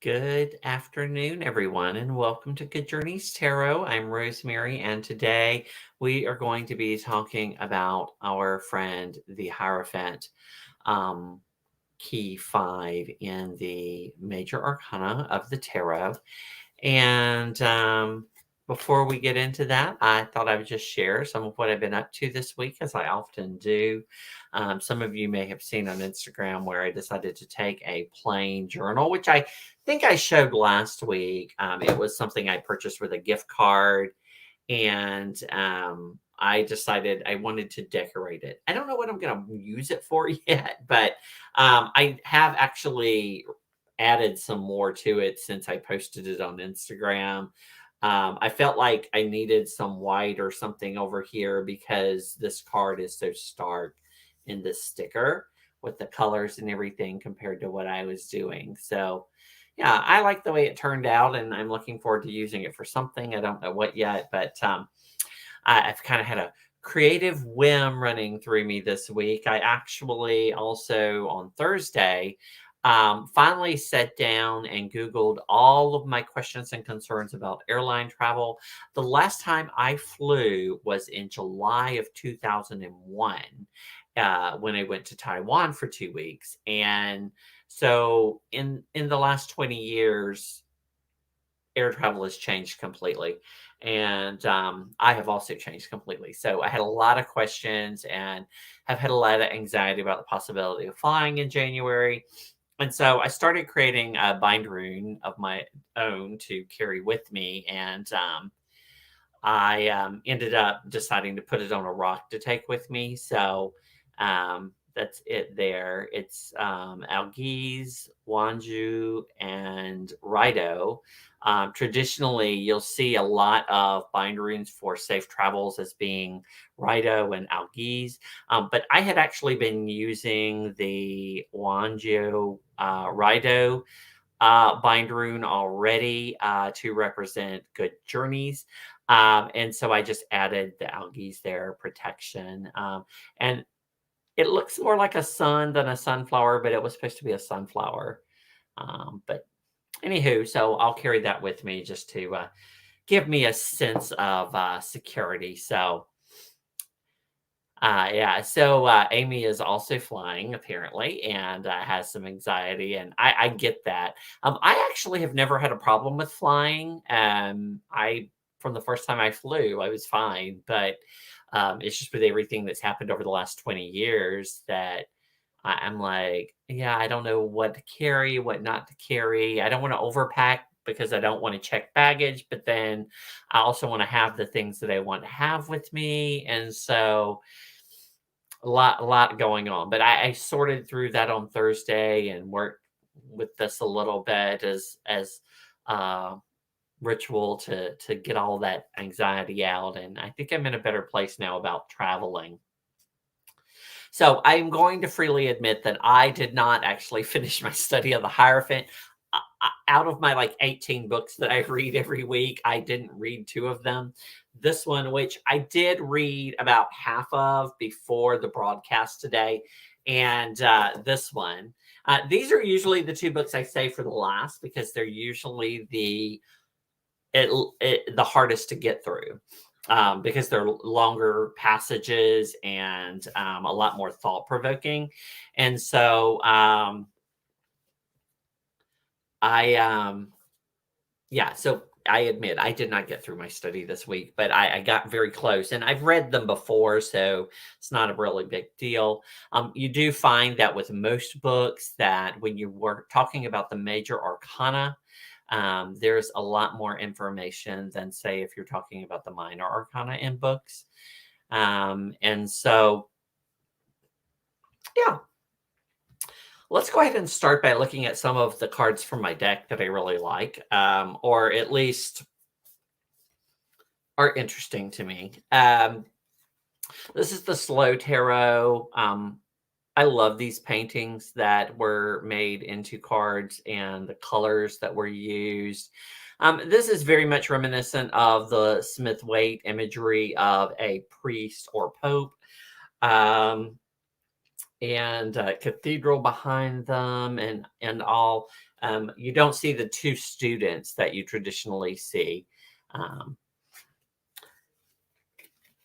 Good afternoon, everyone, and welcome to Good Journeys Tarot. I'm Rosemary, and today we are going to be talking about our friend, the Hierophant, um, key 5 in the major arcana of the tarot. And before we get into that, I thought I would just share some of what I've been up to this week, as I often do. Some of you may have seen on Instagram where I decided to take a plain journal, which I think I showed last week. It was something I purchased with a gift card, and I decided I wanted to decorate it. I don't know what I'm going to use it for yet, but I have actually added some more to it since I posted it on Instagram. I felt like I needed some white or something over here because this card is so stark in this sticker with the colors and everything compared to what I was doing. So, yeah, I like the way it turned out, and I'm looking forward to using it for something. I don't know what yet, but I've kind of had a creative whim running through me this week. I actually also on Thursday finally sat down and Googled all of my questions and concerns about airline travel. The last time I flew was in July of 2001 when I went to Taiwan for 2 weeks. And so in the last 20 years, air travel has changed completely. And I have also changed completely. So I had a lot of questions and have had a lot of anxiety about the possibility of flying in January. And so I started creating a bind rune of my own to carry with me. And I ended up deciding to put it on a rock to take with me. So that's it there. It's Algiz, Wanju, and Rido. Traditionally, you'll see a lot of bind runes for safe travels as being Rido and Algiz. But I had actually been using the Wanju Rido bind rune already to represent good journeys. And so I just added the algae there, protection. And it looks more like a sun than a sunflower, but it was supposed to be a sunflower. But anywho, so I'll carry that with me just to give me a sense of security. So yeah, so Amy is also flying apparently and has some anxiety, and I get that. I actually have never had a problem with flying. I From the first time I flew, I was fine, but it's just with everything that's happened over the last 20 years that I'm like, yeah, I don't know what to carry, what not to carry. I don't want to overpack because I don't want to check baggage, but then I also want to have the things that I want to have with me, and so a lot going on. But I sorted through that on Thursday and worked with this a little bit as uh, ritual to get all that anxiety out. And I think I'm in a better place now about traveling. So I'm going to freely admit that I did not actually finish my study of the Hierophant. Out of my like 18 books that I read every week, I didn't read two of them. This one, which I did read about half of before the broadcast today, and this one. These are usually the two books I save for the last because they're usually the hardest to get through because they're longer passages and a lot more thought provoking. And so I yeah, so I admit I did not get through my study this week, but I got very close, and I've read them before, so it's not a really big deal. You do find that with most books that when you were talking about the major arcana, there's a lot more information than say if you're talking about the minor arcana in books. And so, yeah, let's go ahead and start by looking at some of the cards from my deck that I really like, or at least are interesting to me. This is the Slow Tarot. I love these paintings that were made into cards and the colors that were used. This is very much reminiscent of the Smith Waite imagery of a priest or pope. And cathedral behind them and all. You don't see the two students that you traditionally see. Um,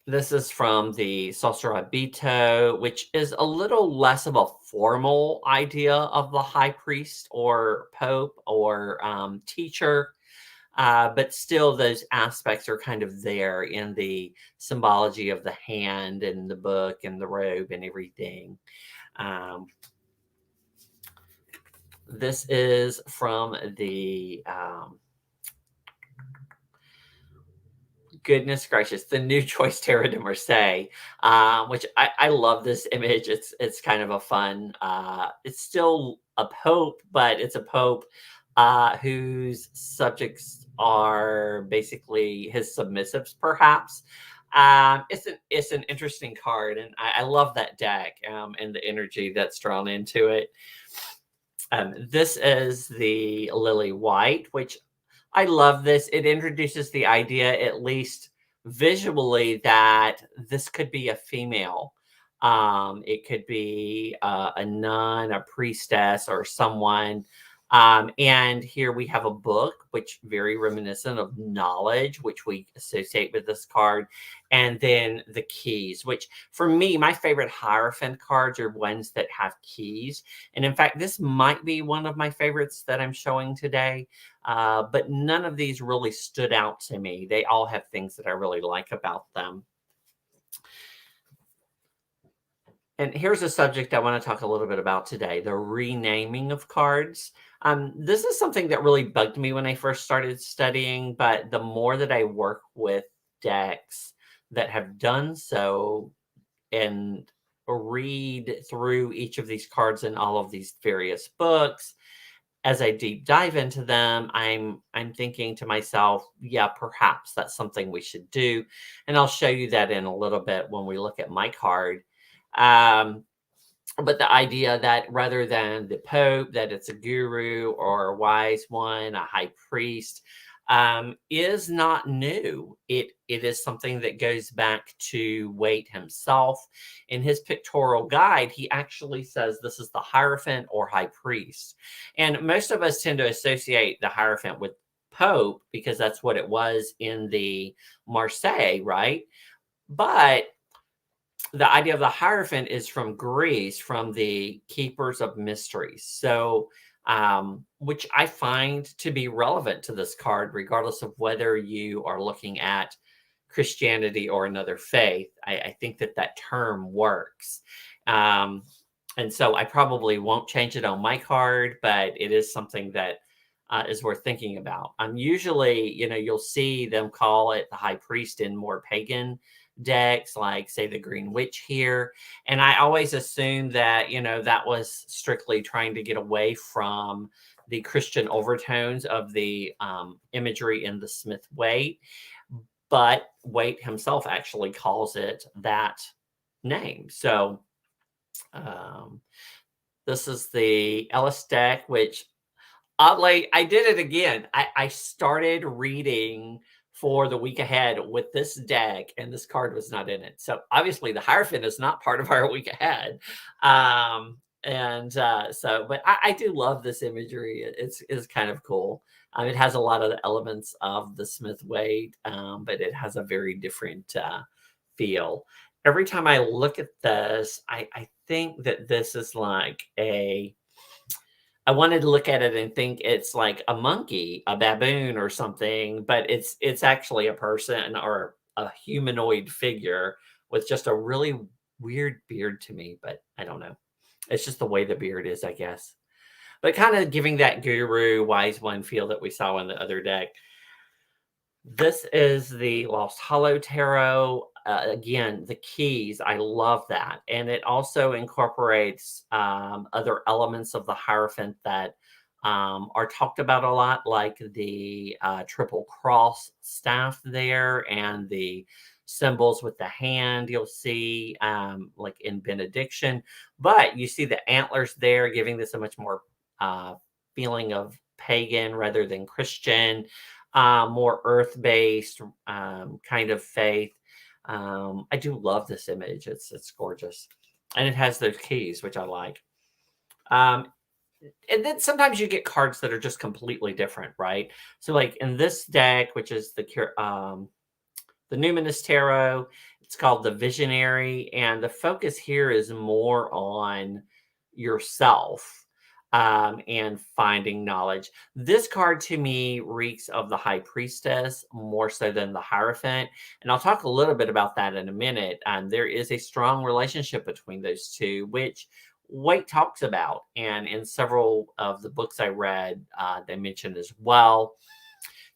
this is from the Sacerabito, which is a little less of a formal idea of the high priest or pope or teacher. But still, those aspects are kind of there in the symbology of the hand and the book and the robe and everything. Um, this is from the goodness gracious, the new Choice Terra de Marseille, which I love this image. It's kind of a fun. It's still a pope, but it's a pope whose subjects are basically his submissives, perhaps. It's an interesting card, and I love that deck and the energy that's drawn into it. This is the Lily White, which I love this. It introduces the idea, at least visually, that this could be a female. It could be a nun, a priestess, or someone. And here we have a book, which very reminiscent of knowledge, which we associate with this card. And then the keys, which for me, my favorite Hierophant cards are ones that have keys. And in fact, this might be one of my favorites that I'm showing today. But none of these really stood out to me. They all have things that I really like about them. And here's a subject I want to talk a little bit about today, the renaming of cards. This is something that really bugged me when I first started studying, but the more that I work with decks that have done so and read through each of these cards in all of these various books, as I deep dive into them, I'm thinking to myself, yeah, perhaps that's something we should do. And I'll show you that in a little bit when we look at my card. Um, but the idea that rather than the Pope, that it's a guru or a wise one, a high priest, is not new. It is something that goes back to Waite himself. In his pictorial guide, he actually says this is the Hierophant or high priest. And most of us tend to associate the Hierophant with Pope because that's what it was in the Marseille, right? But the idea of the Hierophant is from Greece, from the keepers of mysteries. So, which I find to be relevant to this card, regardless of whether you are looking at Christianity or another faith. I think that that term works. Um, and so I probably won't change it on my card, but it is something that is worth thinking about. Usually, you'll see them call it the high priest in more pagan decks, like say the Green Witch here. And I always assumed that, that was strictly trying to get away from the Christian overtones of the imagery in the Smith Waite. But Waite himself actually calls it that name. So um, this is the Ellis deck, which oddly, I did it again. I started reading for the week ahead with this deck, and this card was not in it. So obviously, the Hierophant is not part of our week ahead. But I do love this imagery. It's kind of cool. It has a lot of the elements of the Smith Waite, but it has a very different feel. Every time I look at this, I think that this is like I wanted to look at it and think it's like a monkey, a baboon or something, but it's actually a person or a humanoid figure with just a really weird beard to me, but I don't know. It's just the way the beard is, I guess. But kind of giving that guru wise one feel that we saw in the other deck. This is the Lost Hollow Tarot. Again, the keys, I love that. And it also incorporates other elements of the Hierophant that are talked about a lot, like the triple cross staff there and the symbols with the hand you'll see like in benediction. But you see the antlers there, giving this a much more feeling of pagan rather than Christian, more earth-based kind of faith. I do love this image. It's gorgeous, and it has those keys, which I like. Um, And then sometimes you get cards that are just completely different, right? So, like in this deck, which is the Numinous Tarot. It's called the Visionary, and the focus here is more on yourself and finding knowledge. This card to me reeks of the High Priestess more so than the Hierophant, and I'll talk a little bit about that in a minute. There is a strong relationship between those two, which Waite talks about, and in several of the books I read, they mentioned as well.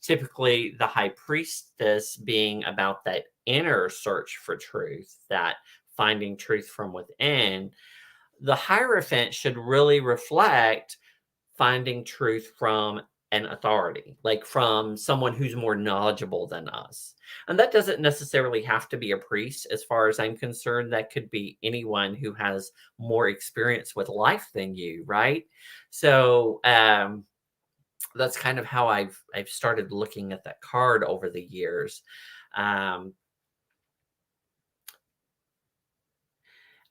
Typically, the high priestess being about that inner search for truth, that finding truth from within. The hierophant should really reflect finding truth from an authority, like from someone who's more knowledgeable than us. And that doesn't necessarily have to be a priest, as far as I'm concerned. That could be anyone who has more experience with life than you, right? So, that's kind of how I've started looking at that card over the years. Um,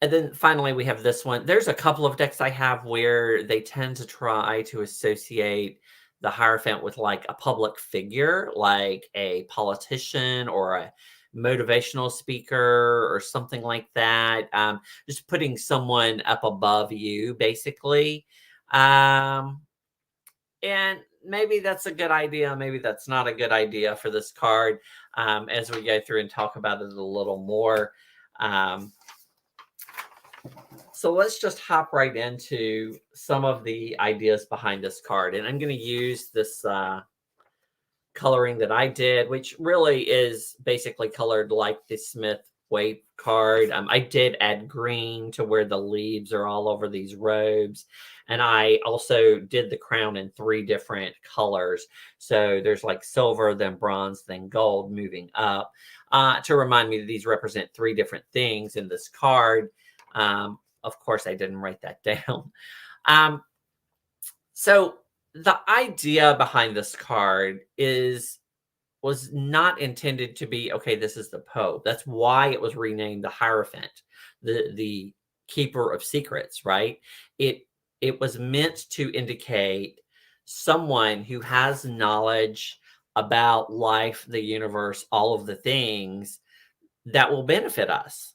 and then finally, we have this one. There's a couple of decks I have where they tend to try to associate the Hierophant with like a public figure, like a politician or a motivational speaker or something like that. Just putting someone up above you, basically. Um, And maybe that's a good idea. Maybe that's not a good idea for this card, as we go through and talk about it a little more. Um, so let's just hop right into some of the ideas behind this card. And I'm going to use this coloring that I did, which really is basically colored like the Smith Waite card. I did add green to where the leaves are all over these robes. And I also did the crown in 3 different colors. So there's like silver, then bronze, then gold moving up, to remind me that these represent 3 different things in this card. Of course, I didn't write that down. Um, so the idea behind this card was not intended to be, okay, this is the Pope. That's why it was renamed the Hierophant, the keeper of secrets, right? It it was meant to indicate someone who has knowledge about life, the universe, all of the things that will benefit us.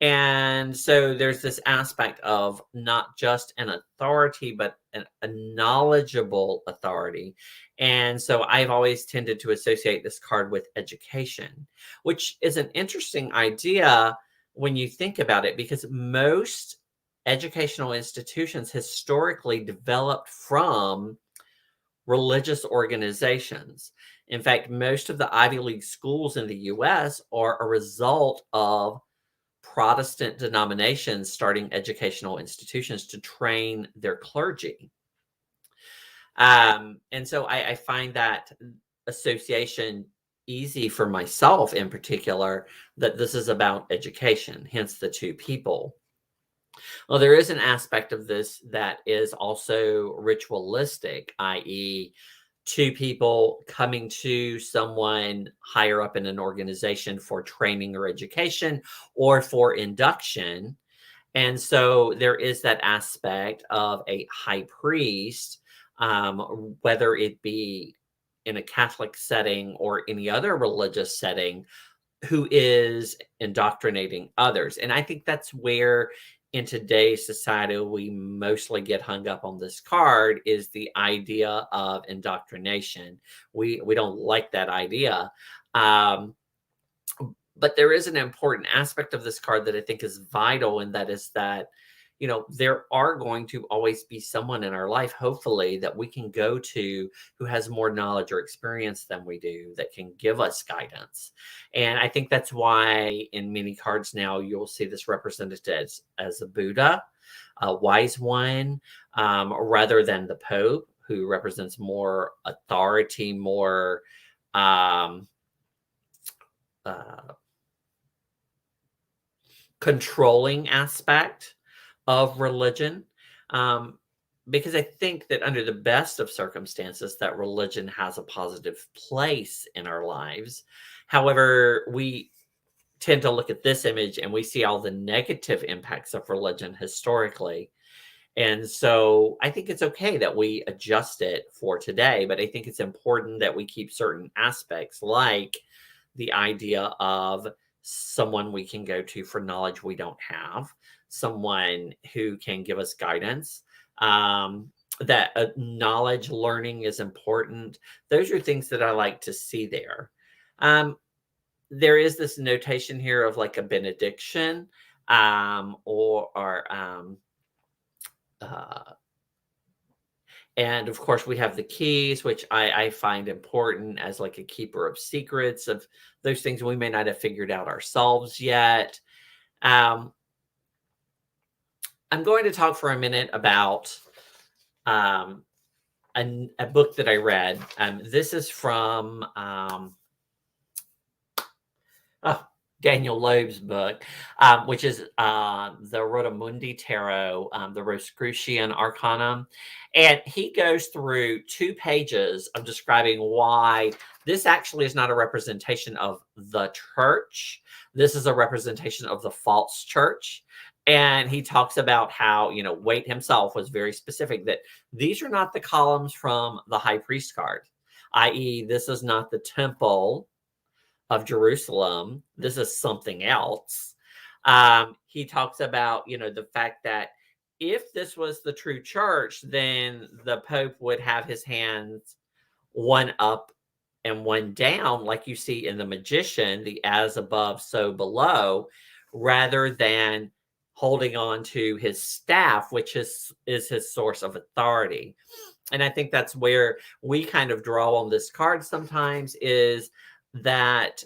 And so there's this aspect of not just an authority, but a knowledgeable authority. And so I've always tended to associate this card with education, which is an interesting idea when you think about it, because most educational institutions historically developed from religious organizations. In fact, most of the Ivy League schools in the US are a result of Protestant denominations starting educational institutions to train their clergy. And so I find that association easy for myself in particular, that this is about education, hence the 2 people. Well, there is an aspect of this that is also ritualistic, i.e., 2 people coming to someone higher up in an organization for training or education or for induction. And so there is that aspect of a high priest, whether it be in a Catholic setting or any other religious setting, who is indoctrinating others. And I think that's where in today's society we mostly get hung up on this card, is the idea of indoctrination. We don't like that idea. Um, but there is an important aspect of this card that I think is vital, and that is that, there are going to always be someone in our life, hopefully, that we can go to who has more knowledge or experience than we do, that can give us guidance. And I think that's why in many cards now you'll see this represented as a Buddha, a wise one, rather than the Pope, who represents more authority, more um, uh, controlling aspect of religion. Um, because I think that under the best of circumstances, that religion has a positive place in our lives. However, we tend to look at this image and we see all the negative impacts of religion historically. And so I think it's okay that we adjust it for today, but I think it's important that we keep certain aspects, like the idea of someone we can go to for knowledge we don't have, someone who can give us guidance, that knowledge learning is important. Those are things that I like to see there. Um, there is this notation here of like a benediction, or uh, and of course, we have the keys, which I find important as like a keeper of secrets of those things we may not have figured out ourselves yet. Um, I'm going to talk for a minute about um, a book that I read. This is from oh, Daniel Loeb's book, which is the Rotamundi Tarot, the Rosicrucian Arcanum. And he goes through 2 pages of describing why this actually is not a representation of the church. This is a representation of the false church. And he talks about how, Waite himself was very specific that these are not the columns from the high priest card, i.e., this is not the temple of Jerusalem. This is something else. He talks about, the fact that if this was the true church, then the Pope would have his hands one up and one down, like you see in the Magician, the as above, so below, rather than holding on to his staff, which is his source of authority. And I think that's where we kind of draw on this card sometimes, is that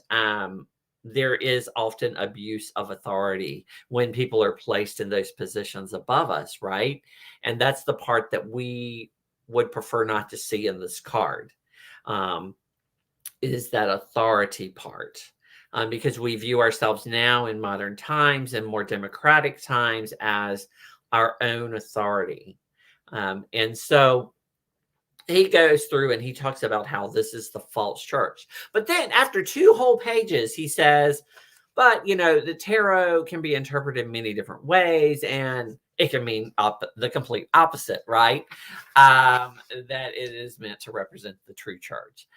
there is often abuse of authority when people are placed in those positions above us, right? And that's the part that we would prefer not to see in this card, is that authority part. Because we view ourselves now in modern times and more democratic times as our own authority. And so he goes through and he talks about how this is the false church. But then after 2 whole pages, he says, but, the tarot can be interpreted in many different ways, and it can mean the complete opposite, right? That it is meant to represent the true church,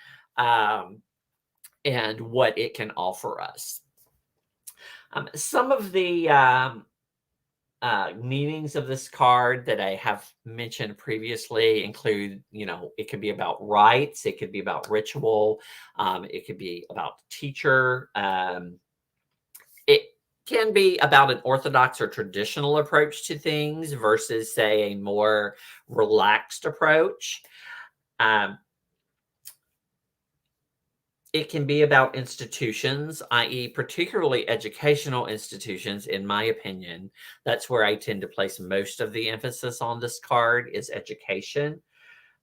and what it can offer us. Some of the meanings of this card that I have mentioned previously include, it could be about rites, it could be about ritual, it could be about teacher. It can be about an orthodox or traditional approach to things versus, say, a more relaxed approach. It can be about institutions, i.e., particularly educational institutions, in my opinion. That's where I tend to place most of the emphasis on this card, is education,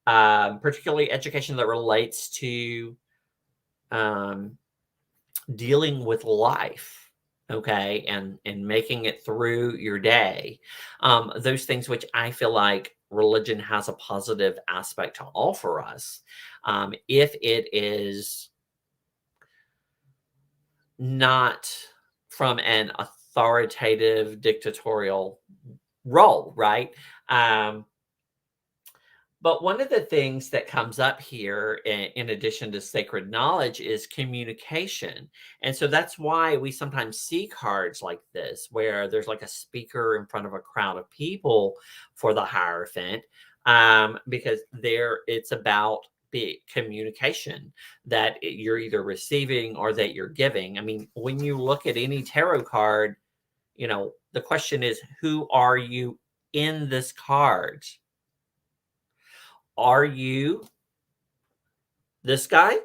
particularly education that relates to dealing with life, okay, and making it through your day. Those things which I feel like religion has a positive aspect to offer us, if it is not from an authoritative dictatorial role, right? But one of the things that comes up here, in addition to sacred knowledge, is communication. And so that's why we sometimes see cards like this, where there's like a speaker in front of a crowd of people for the Hierophant, because it's about communication, that you're either receiving or that you're giving. I mean, when you look at any tarot card, the question is, who are you in this card? Are you this guy?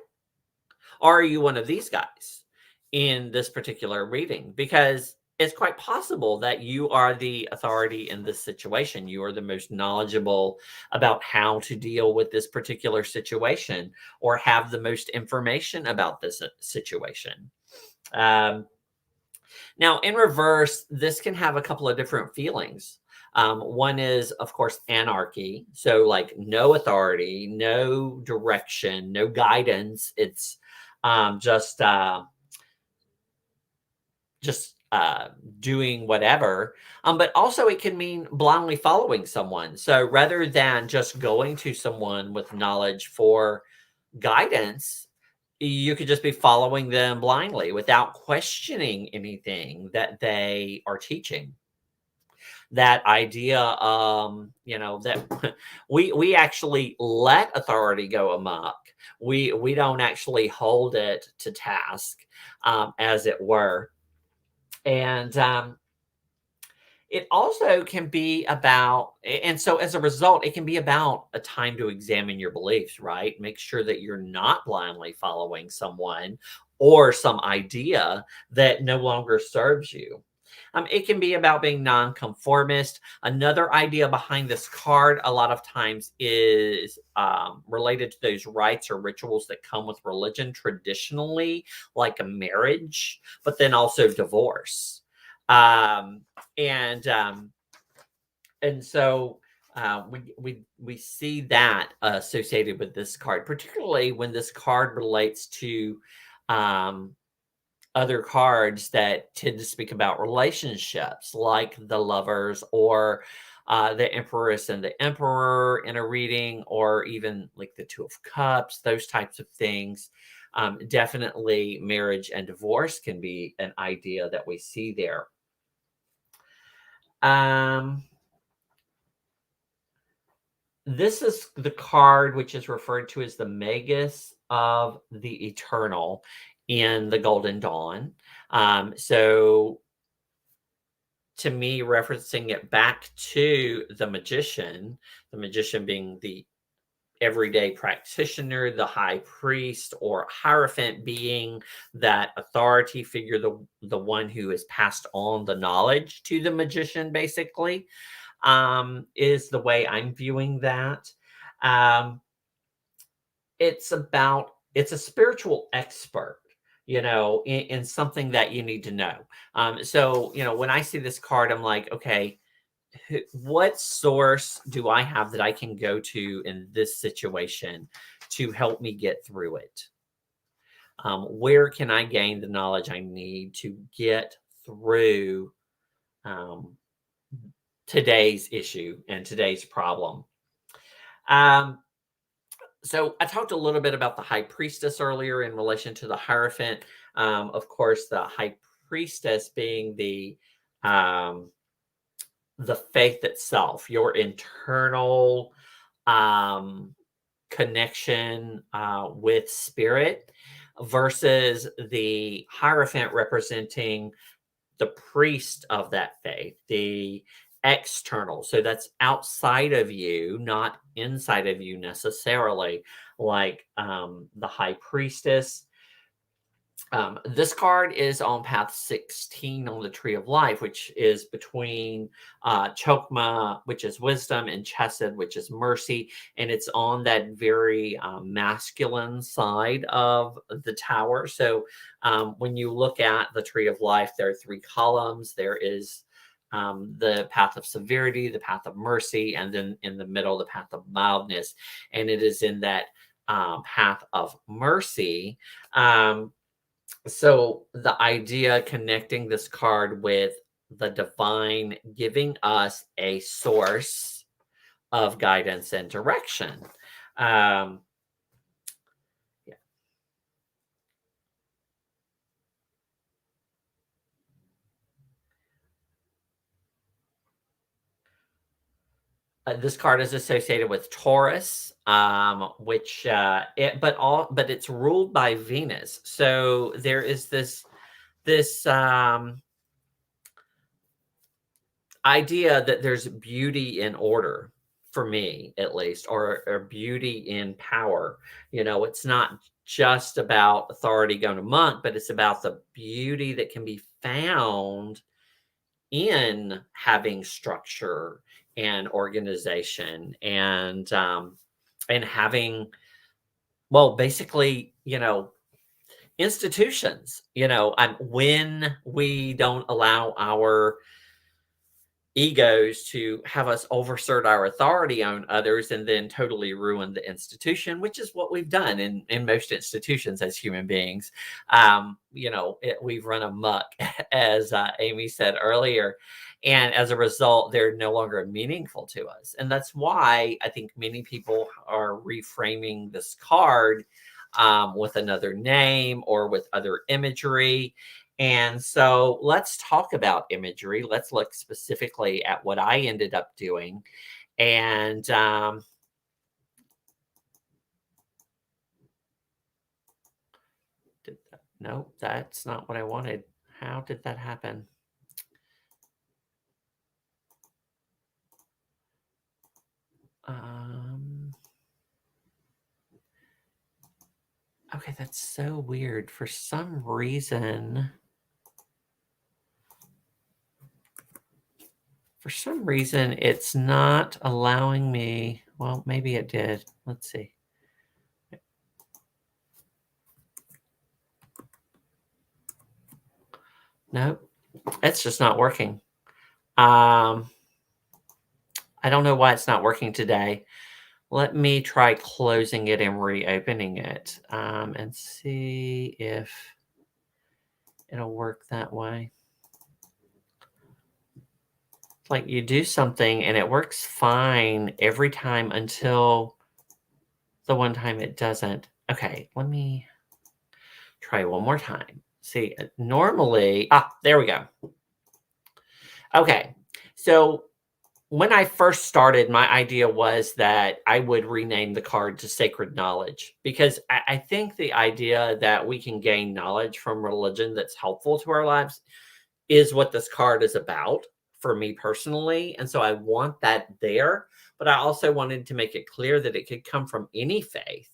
Or are you one of these guys in this particular reading? Because it's quite possible that you are the authority in this situation. You are the most knowledgeable about how to deal with this particular situation, or have the most information about this situation. Now, in reverse, this can have a couple of different feelings. One is, of course, anarchy. So, like, no authority, no direction, no guidance. It's just uh, doing whatever. But also, it can mean blindly following someone. So rather than just going to someone with knowledge for guidance, you could just be following them blindly without questioning anything that they are teaching. That idea, that we actually let authority go amok. We don't actually hold it to task, as it were. And it also can be about, and so as a result, it can be about a time to examine your beliefs, right? Make sure that you're not blindly following someone or some idea that no longer serves you. It can be about being nonconformist. Another idea behind this card, a lot of times, is related to those rites or rituals that come with religion traditionally, like a marriage, but then also divorce. Um, and and so we see that associated with this card, particularly when this card relates to um, other cards that tend to speak about relationships, like the Lovers or the Empress and the Emperor in a reading, or even like the Two of Cups, those types of things. Definitely, marriage and divorce can be an idea that we see there. Um, this is the card which is referred to as the Magus of the Eternal in the Golden Dawn. So to me, referencing it back to the magician being the everyday practitioner, the high priest or hierophant being that authority figure, the one who has passed on the knowledge to the magician, basically, is the way I'm viewing that. Um, it's a spiritual expert, in something that you need to know. So when I see this card, I'm like, okay, what source do I have that I can go to in this situation to help me get through it? Where can I gain the knowledge I need to get through um, today's issue and today's problem? Um, so I talked a little bit about the high priestess earlier in relation to the Hierophant. Of course, the high priestess being um, the faith itself, your internal um, connection with spirit, versus the Hierophant representing the priest of that faith, the external. So that's outside of you, not inside of you necessarily, like the high priestess. This card is on path 16 on the Tree of Life, which is between Chokmah, which is wisdom, and Chesed, which is mercy. And it's on that very masculine side of the tower. So when you look at the Tree of Life, there are three columns. There is the path of severity, the path of mercy, and then in the middle, the path of mildness. And it is in that path of mercy. So the idea connecting this card with the divine giving us a source of guidance and direction. Um, yeah. This card is associated with Taurus, which but it's ruled by Venus. So there is this idea that there's beauty in order, for me at least, or beauty in power. It's not just about authority going amok, but it's about the beauty that can be found in having structure and organization, and having, well, basically, institutions. When we don't allow our egos to have us oversert our authority on others and then totally ruin the institution, which is what we've done in most institutions as human beings. We've run amok, as Amy said earlier. And as a result, they're no longer meaningful to us. And that's why I think many people are reframing this card with another name or with other imagery. And so let's talk about imagery. Let's look specifically at what I ended up doing. And no, that's not what I wanted. How did that happen? Um, okay, that's so weird. For some reason, it's not allowing me. Well, maybe it did. Let's see. Nope, it's just not working. I don't know why it's not working today. Let me try closing it and reopening it, and see if it'll work that way. It's like you do something and it works fine every time until the one time it doesn't. Okay, let me try one more time. See, normally, there we go. Okay, so when I first started, my idea was that I would rename the card to Sacred Knowledge because I think the idea that we can gain knowledge from religion that's helpful to our lives is what this card is about for me personally. And so I want that there, but I also wanted to make it clear that it could come from any faith.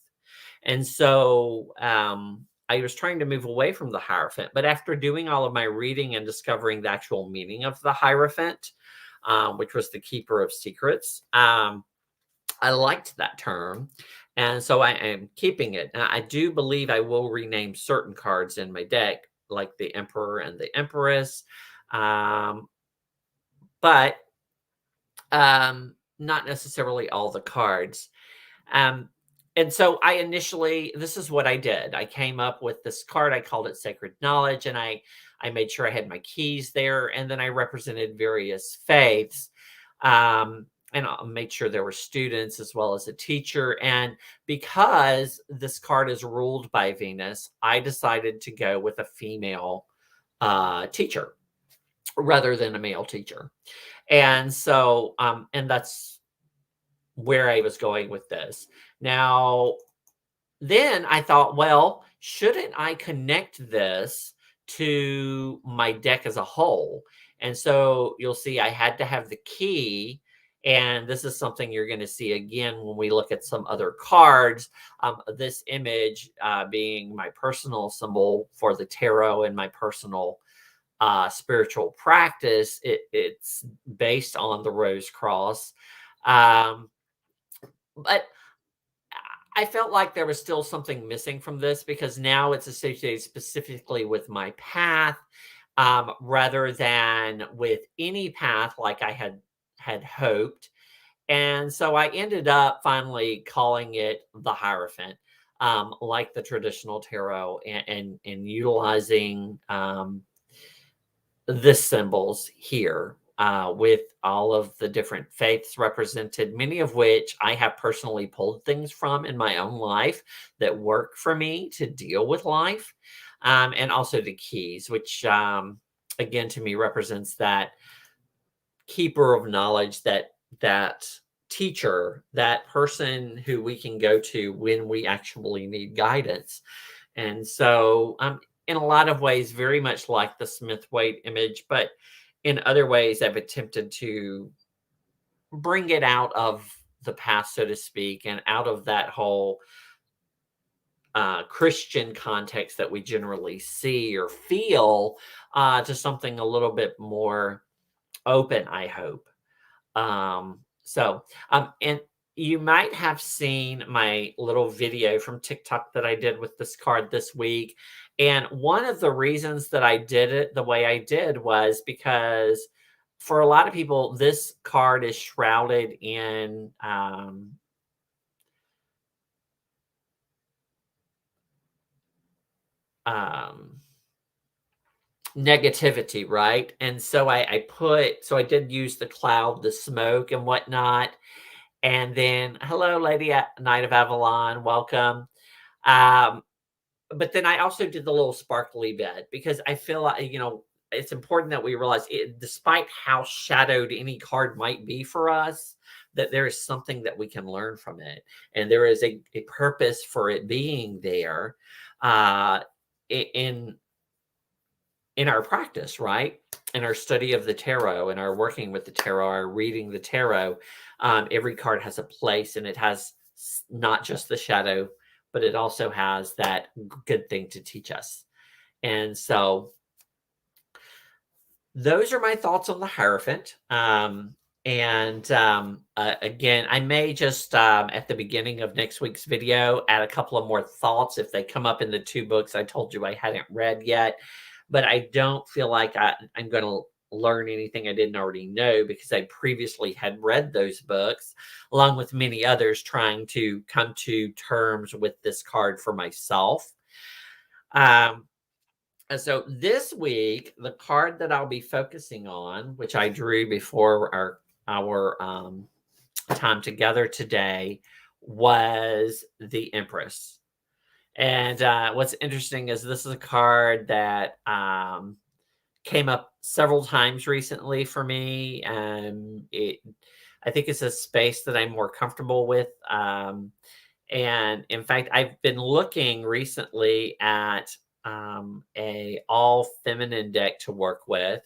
And so I was trying to move away from the Hierophant. But after doing all of my reading and discovering the actual meaning of the Hierophant, which was the keeper of secrets, I liked that term. And so I am keeping it. And I do believe I will rename certain cards in my deck, like the Emperor and the Empress. Um, but not necessarily all the cards. Um, and so this is what I did. I came up with this card. I called it Sacred Knowledge, and I made sure I had my keys there, and then I represented various faiths. And I made sure there were students as well as a teacher. And because this card is ruled by Venus, I decided to go with a female teacher rather than a male teacher. And so, and that's where I was going with this. Now, then I thought, well, shouldn't I connect this to my deck as a whole? And so you'll see I had to have the key. And this is something you're going to see again when we look at some other cards. This image being my personal symbol for the tarot and my personal spiritual practice. It's based on the Rose Cross. But I felt like there was still something missing from this because now it's associated specifically with my path, rather than with any path like I had hoped. And so I ended up finally calling it the Hierophant, like the traditional tarot, and utilizing the symbols here, with all of the different faiths represented, many of which I have personally pulled things from in my own life that work for me to deal with life. And also the keys, which, again, to me represents that keeper of knowledge, that teacher, that person who we can go to when we actually need guidance. And so, in a lot of ways, very much like the Smith Waite image, but in other ways, I've attempted to bring it out of the past, so to speak, and out of that whole Christian context that we generally see or feel, to something a little bit more open, I hope. And you might have seen my little video from TikTok that I did with this card this week. And one of the reasons that I did it the way I did was because for a lot of people, this card is shrouded in um, negativity, right? And so I did use the cloud, the smoke, and whatnot. And then, hello, Lady Knight of Avalon, welcome. Um, but then I also did the little sparkly bit because I feel like, it's important that we realize despite how shadowed any card might be for us, that there is something that we can learn from it. And there is a purpose for it being there uh, in our practice, right? In our study of the tarot and our working with the tarot, our reading the tarot, every card has a place and it has not just the shadow, but it also has that good thing to teach us. And so those are my thoughts on the Hierophant. Again, I may just at the beginning of next week's video add a couple of more thoughts if they come up in the two books I told you I hadn't read yet. But I don't feel like I'm going to learn anything I didn't already know because I previously had read those books, along with many others, trying to come to terms with this card for myself. And so this week, the card that I'll be focusing on, which I drew before our time together today, was the Empress. And what's interesting is this is a card that came up several times recently for me. I think it's a space that I'm more comfortable with. And in fact, I've been looking recently at a all feminine deck to work with.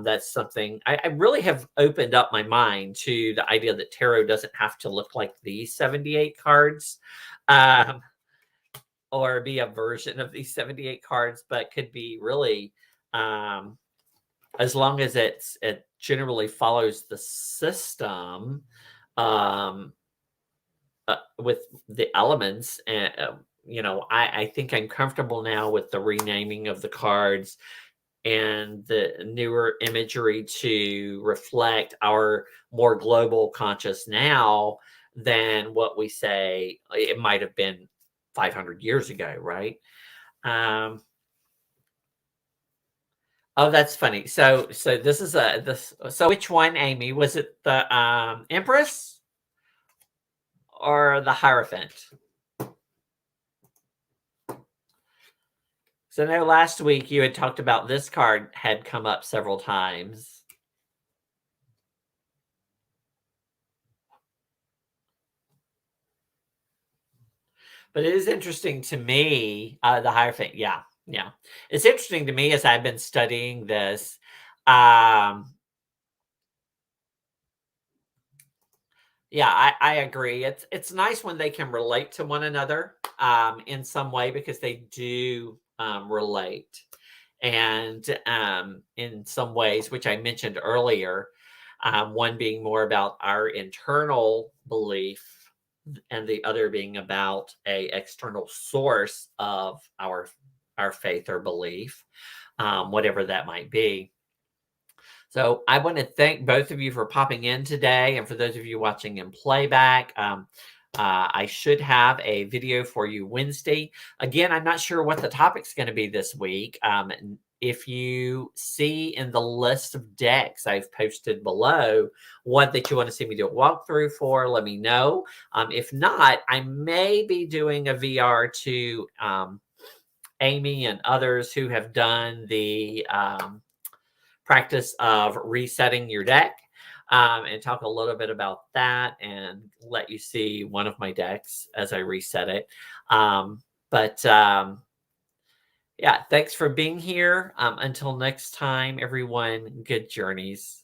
That's something I really have opened up my mind to the idea that tarot doesn't have to look like these 78 cards. Um, or be a version of these 78 cards, but could be really, as long as it generally follows the system, um, with the elements. And, I think I'm comfortable now with the renaming of the cards and the newer imagery to reflect our more global conscious now than what we say it might have been 500 years ago, right? Um, oh, that's funny. So this is this. So which one, Amy? Was it the Empress or the Hierophant? So I know last week you had talked about this card had come up several times. But it is interesting to me, the Hierophant. Yeah, yeah. It's interesting to me as I've been studying this. Um, yeah, I agree. It's nice when they can relate to one another in some way because they do relate, and in some ways, which I mentioned earlier, one being more about our internal belief and the other being about a external source of our faith or belief, whatever that might be. So I want to thank both of you for popping in today, and for those of you watching in playback. I should have a video for you Wednesday. Again, I'm not sure what the topic's going to be this week. If you see in the list of decks I've posted below what that you want to see me do a walkthrough for, let me know. If not, I may be doing a VR to Amy and others who have done the practice of resetting your deck, and talk a little bit about that and let you see one of my decks as I reset it. But yeah, thanks for being here. Until next time, everyone, good journeys.